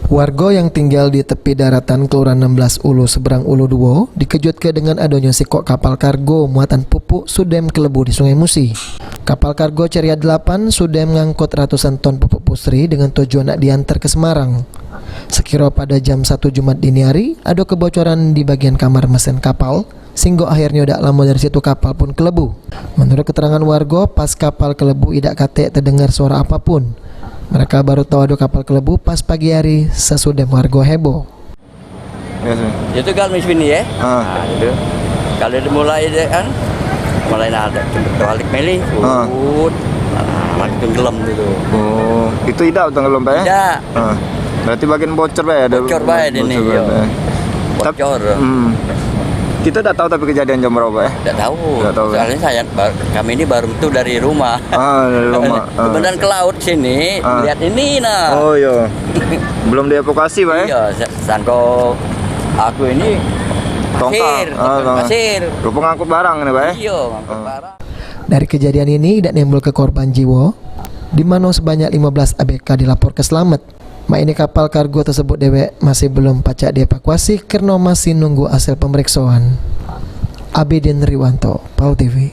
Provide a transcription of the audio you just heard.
Warga yang tinggal di tepi daratan Kelurahan 16 Ulu seberang Ulu Duo dikejutkan dengan adanya sikok kapal kargo muatan pupuk Sudem Kelebu di Sungai Musi. Kapal kargo Ceria 8 Sudem mengangkut ratusan ton pupuk pusri dengan tujuan nak diantar ke Semarang. Sekira pada jam 1 Jumat dini hari, ada kebocoran di bagian kamar mesin kapal, sehingga akhirnya tidak lama dari situ kapal pun kelebu. Menurut keterangan warga, pas kapal kelebu tidak katek terdengar suara apapun. Mereka baru tahu ada kapal kelebu pas pagi hari sesudah warga heboh. Itu kan ini ya. Nah, itu. Kalau dimulai kan, mulai ada balik meli, lagi tenggelam gitu. Oh, itu tidak tenggelam Pak ya? Tidak. Berarti bagian bocor Pak ya? Bocor Pak ini. Bocor. Kita tidak tahu tapi kejadian jam berapa ya? Tidak tahu. Tidak tahu. Soalnya kami ini baru itu dari rumah. Dari rumah. Kemudian ke laut sini, lihat ini nah. Oh iya. Belum dievakuasi Pak ya? Iya, sangko aku ini pasir. Pengangkut barang ini Pak ya? Iya, ngangkut barang. Dari kejadian ini tidak nimbul ke korban jiwa, di mana sebanyak 15 ABK dilaporkan selamat. Ini kapal kargo tersebut dewek masih belum pacak dievakuasi karena masih nunggu hasil pemeriksaan. Abidin Riwanto, PAL TV.